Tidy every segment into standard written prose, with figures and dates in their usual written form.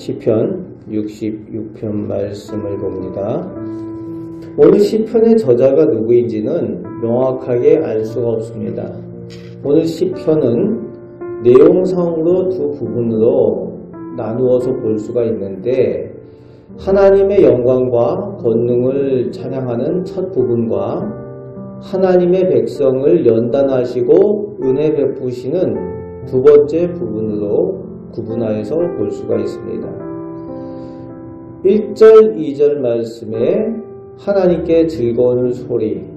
시편 66편 말씀을 봅니다. 오늘 시편의 저자가 누구인지는 명확하게 알 수가 없습니다. 오늘 시편은 내용상으로 두 부분으로 나누어서 볼 수가 있는데, 하나님의 영광과 권능을 찬양하는 첫 부분과 하나님의 백성을 연단하시고 은혜 베푸시는 두 번째 부분으로 구분하여서 볼 수가 있습니다. 1절, 2절 말씀에 하나님께 즐거운 소리,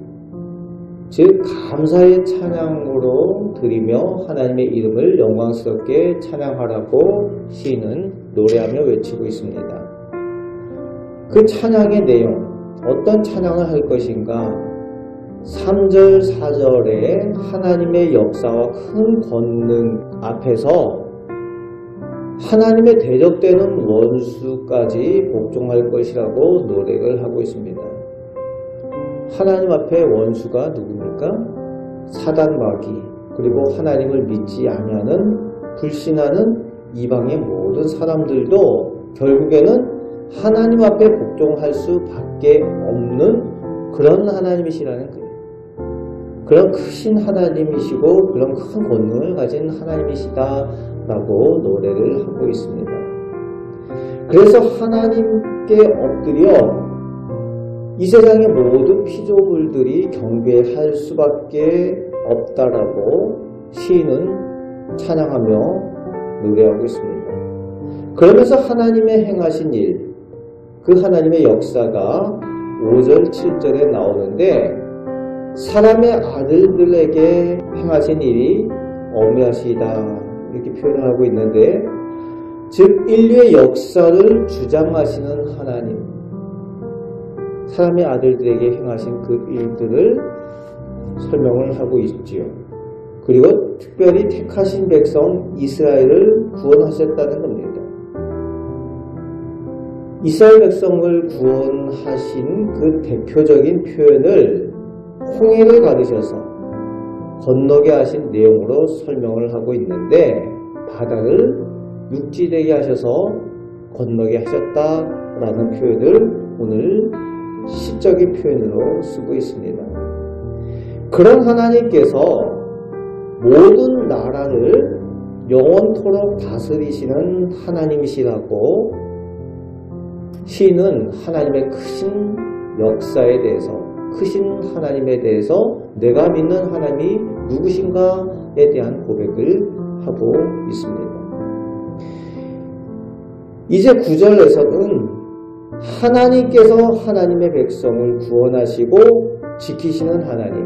즉 감사의 찬양으로 드리며 하나님의 이름을 영광스럽게 찬양하라고 시인은 노래하며 외치고 있습니다. 그 찬양의 내용, 어떤 찬양을 할 것인가? 3절, 4절에 하나님의 역사와 큰 권능 앞에서 하나님의 대적되는 원수까지 복종할 것이라고 노래를 하고 있습니다. 하나님 앞에 원수가 누굽니까? 사단 마귀, 그리고 하나님을 믿지 아니하는 불신하는 이방의 모든 사람들도 결국에는 하나님 앞에 복종할 수밖에 없는 그런 하나님이시라는 거예요. 그런 크신 하나님이시고 그런 큰 권능을 가진 하나님이시다라고 노래를 하고 있습니다. 그래서 하나님께 엎드려 이 세상의 모든 피조물들이 경배할 수밖에 없다라고 시인은 찬양하며 노래하고 있습니다. 그러면서 하나님의 행하신 일, 그 하나님의 역사가 5절, 7절에 나오는데, 사람의 아들들에게 행하신 일이 어미하시다 이렇게 표현을 하고 있는데, 즉 인류의 역사를 주장하시는 하나님, 사람의 아들들에게 행하신 그 일들을 설명을 하고 있지요. 그리고 특별히 택하신 백성 이스라엘을 구원하셨다는 겁니다. 이스라엘 백성을 구원하신 그 대표적인 표현을 홍해를 가르셔서 건너게 하신 내용으로 설명을 하고 있는데, 바다를 육지되게 하셔서 건너게 하셨다라는 표현을 오늘 시적인 표현으로 쓰고 있습니다. 그런 하나님께서 모든 나라를 영원토록 다스리시는 하나님이시라고 시인은 하나님의 크신 역사에 대해서, 크신 하나님에 대해서 내가 믿는 하나님이 누구신가에 대한 고백을 하고 있습니다. 이제 9절에서는 하나님께서 하나님의 백성을 구원하시고 지키시는 하나님,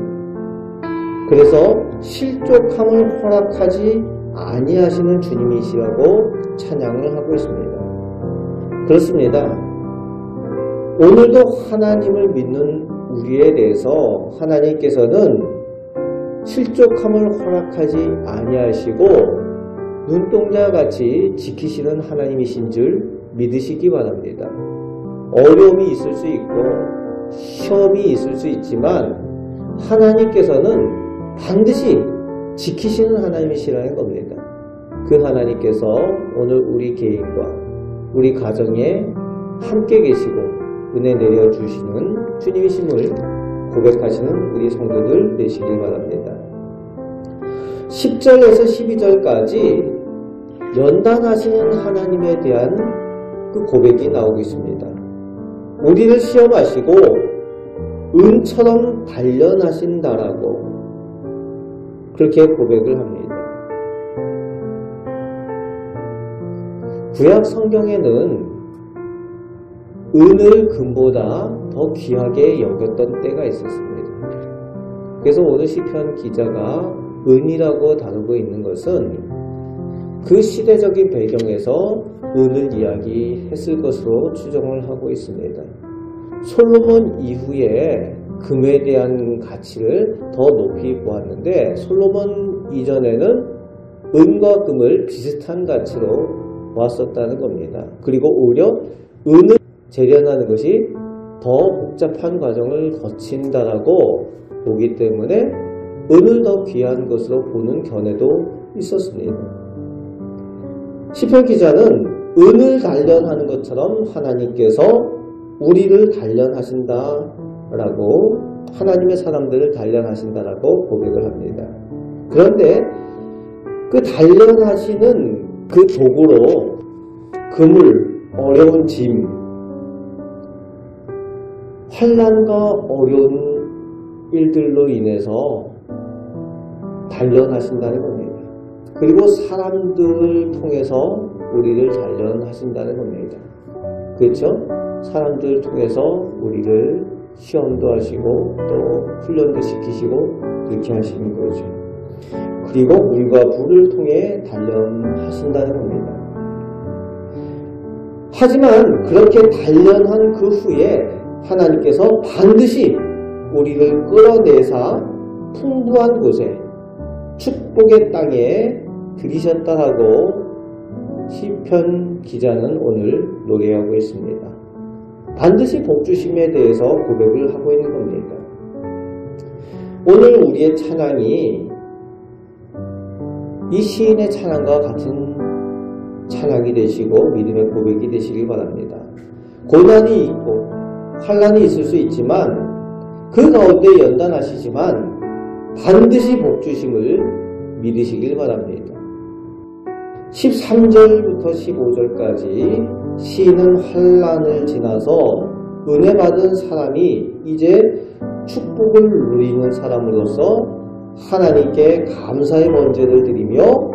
그래서 실족함을 허락하지 아니하시는 주님이시라고 찬양을 하고 있습니다. 그렇습니다. 오늘도 하나님을 믿는 우리에 대해서 하나님께서는 실족함을 허락하지 아니하시고 눈동자같이 지키시는 하나님이신 줄 믿으시기 바랍니다. 어려움이 있을 수 있고 시험이 있을 수 있지만 하나님께서는 반드시 지키시는 하나님이시라는 겁니다. 그 하나님께서 오늘 우리 개인과 우리 가정에 함께 계시고 은혜 내려주시는 주님이심을 고백하시는 우리 성도들 되시길 바랍니다. 10절에서 12절까지 연단하시는 하나님에 대한 그 고백이 나오고 있습니다. 우리를 시험하시고 은처럼 단련하신다라고 그렇게 고백을 합니다. 구약 성경에는 은을 금보다 더 귀하게 여겼던 때가 있었습니다. 그래서 오늘 시편 기자가 은이라고 다루고 있는 것은 그 시대적인 배경에서 은을 이야기했을 것으로 추정을 하고 있습니다. 솔로몬 이후에 금에 대한 가치를 더 높이 보았는데, 솔로몬 이전에는 은과 금을 비슷한 가치로 보았었다는 겁니다. 그리고 오히려 은을 재련하는 것이 더 복잡한 과정을 거친다라고 보기 때문에 은을 더 귀한 것으로 보는 견해도 있었습니다. 시편 기자는 은을 단련하는 것처럼 하나님께서 우리를 단련하신다라고, 하나님의 사람들을 단련하신다라고 고백을 합니다. 그런데 그 단련하시는 그 도구로 그물, 어려운 짐, 환난과 어려운 일들로 인해서 단련하신다는 겁니다. 그리고 사람들을 통해서 우리를 단련하신다는 겁니다. 그렇죠? 사람들을 통해서 우리를 시험도 하시고 또 훈련도 시키시고 그렇게 하시는 거죠. 그리고 물과 불을 통해 단련하신다는 겁니다. 하지만 그렇게 단련한 그 후에 하나님께서 반드시 우리를 끌어내사 풍부한 곳에, 축복의 땅에 들이셨다라고 시편 기자는 오늘 노래하고 있습니다. 반드시 복주심에 대해서 고백을 하고 있는 겁니다. 오늘 우리의 찬양이 이 시인의 찬양과 같은 찬양이 되시고 믿음의 고백이 되시길 바랍니다. 고난이 있고 환난이 있을 수 있지만 그 가운데 연단하시지만 반드시 복주심을 믿으시길 바랍니다. 13절부터 15절까지 시인은 환난을 지나서 은혜 받은 사람이 이제 축복을 누리는 사람으로서 하나님께 감사의 번제를 드리며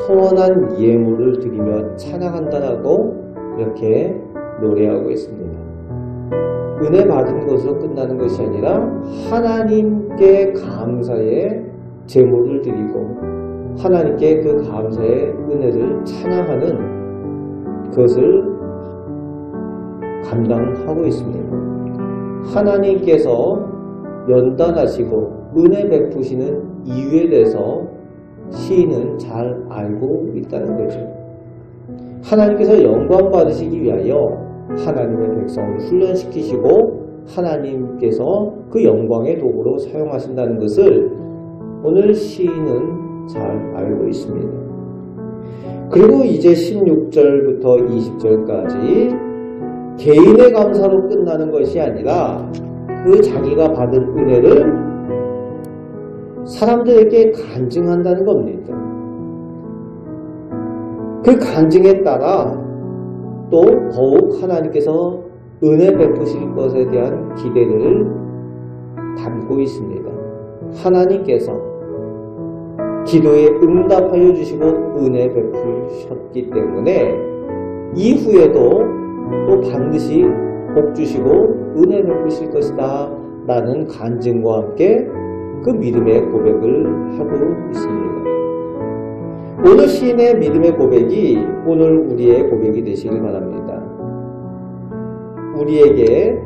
소원한 예물을 드리며 찬양한다라고 이렇게 노래하고 있습니다. 은혜 받은 것으로 끝나는 것이 아니라 하나님께 감사의 제물을 드리고 하나님께 그 감사의 은혜를 찬양하는 그것을 감당하고 있습니다. 하나님께서 연단하시고 은혜 베푸시는 이유에 대해서 시인은 잘 알고 있다는 거죠. 하나님께서 영광 받으시기 위하여 하나님의 백성을 훈련시키시고 하나님께서 그 영광의 도구로 사용하신다는 것을 오늘 시인은 잘 알고 있습니다. 그리고 이제 16절부터 20절까지 개인의 감사로 끝나는 것이 아니라 그 자기가 받은 은혜를 사람들에게 간증한다는 겁니다. 그 간증에 따라 또 더욱 하나님께서 은혜 베푸실 것에 대한 기대를 담고 있습니다. 하나님께서 기도에 응답하여 주시고 은혜 베푸셨기 때문에 이후에도 또 반드시 복 주시고 은혜 베푸실 것이다 라는 간증과 함께 그 믿음의 고백을 하고 있습니다. 오늘 시인의 믿음의 고백이 오늘 우리의 고백이 되시길 바랍니다. 우리에게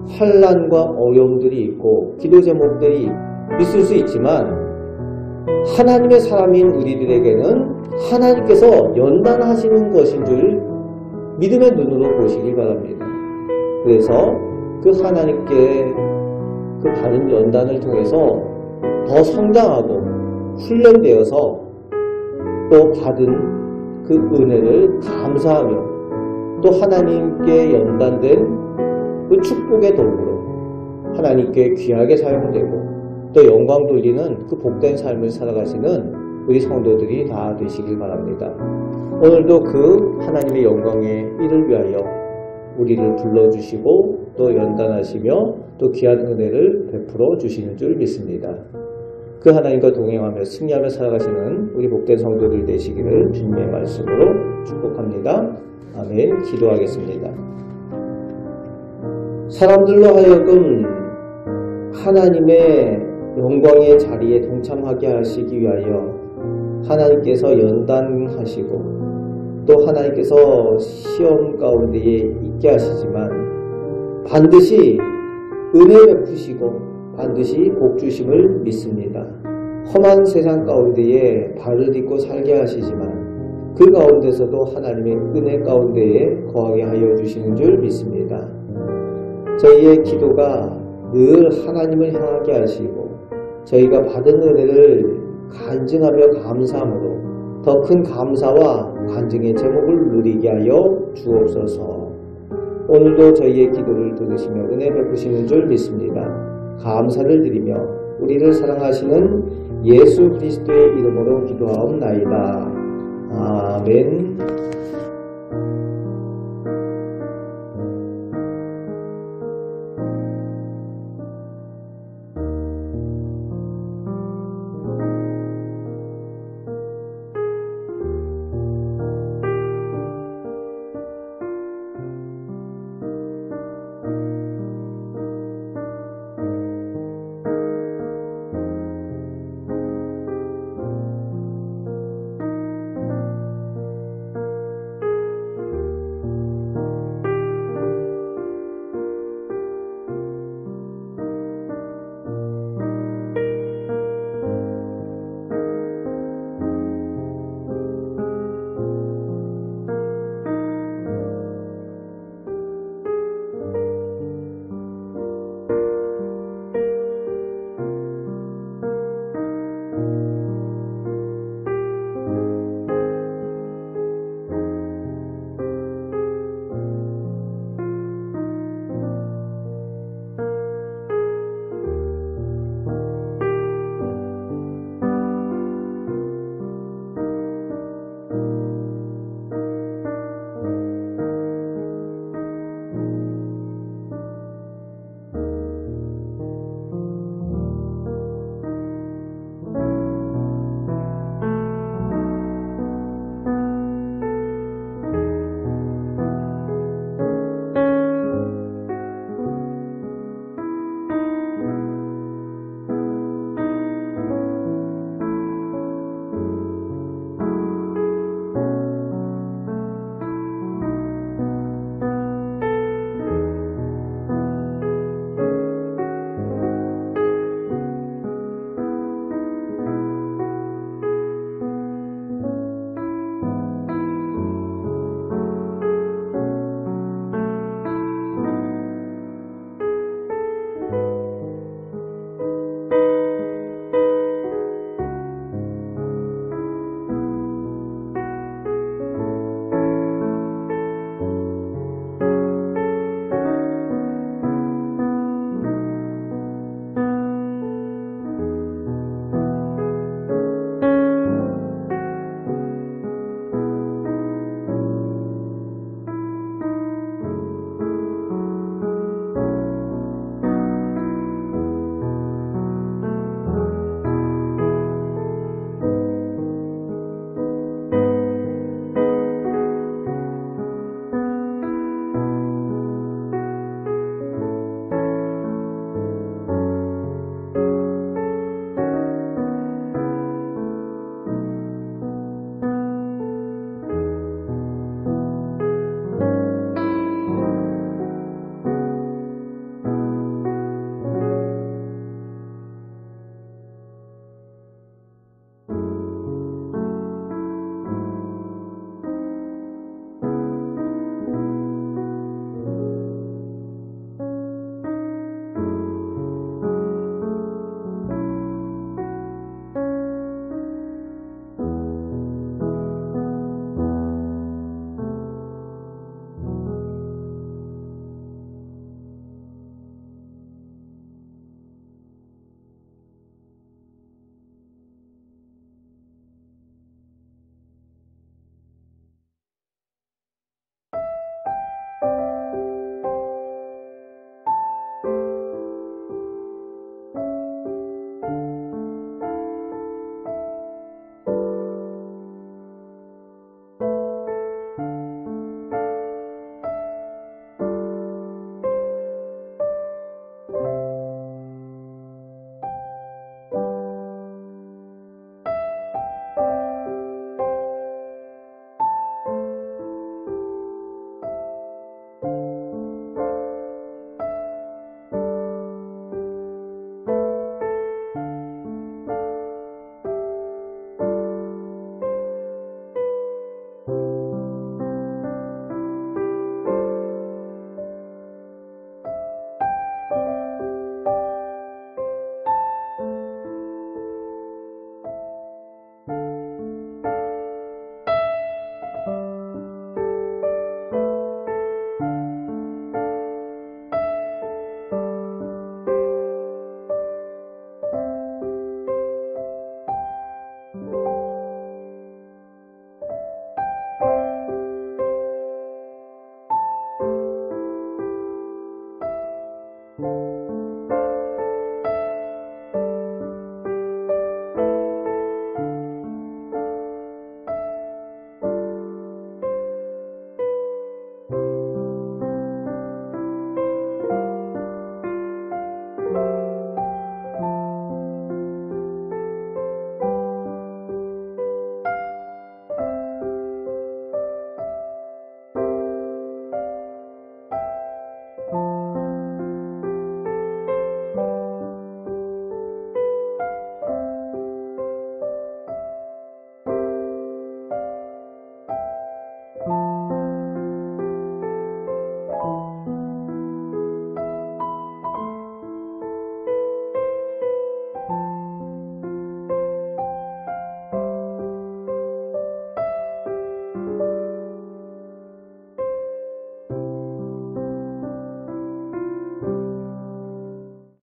환난과 어려움들이 있고 기도 제목들이 있을 수 있지만 하나님의 사람인 우리들에게는 하나님께서 연단하시는 것인 줄 믿음의 눈으로 보시길 바랍니다. 그래서 그 하나님께 그 받은 연단을 통해서 더 성장하고 훈련되어서 또 받은 그 은혜를 감사하며 또 하나님께 연단된 그 축복의 도구로 하나님께 귀하게 사용되고 또 영광 돌리는 그 복된 삶을 살아가시는 우리 성도들이 다 되시길 바랍니다. 오늘도 그 하나님의 영광의 일을 위하여 우리를 불러주시고 또 연단하시며 또 귀한 은혜를 베풀어 주시는 줄 믿습니다. 그 하나님과 동행하며 승리하며 살아가시는 우리 복된 성도들 되시기를 주님의 말씀으로 축복합니다. 아멘. 기도하겠습니다. 사람들로 하여금 하나님의 영광의 자리에 동참하게 하시기 위하여 하나님께서 연단하시고 또 하나님께서 시험 가운데에 있게 하시지만 반드시 은혜 베푸시고 반드시 복 주심을 믿습니다. 험한 세상 가운데에 발을 딛고 살게 하시지만 그 가운데서도 하나님의 은혜 가운데에 거하게 하여 주시는 줄 믿습니다. 저희의 기도가 늘 하나님을 향하게 하시고 저희가 받은 은혜를 간증하며 감사함으로 더 큰 감사와 간증의 제목을 누리게 하여 주옵소서. 오늘도 저희의 기도를 들으시며 은혜 베푸시는 줄 믿습니다. 감사를 드리며 우리를 사랑하시는 예수 그리스도의 이름으로 기도하옵나이다. 아멘.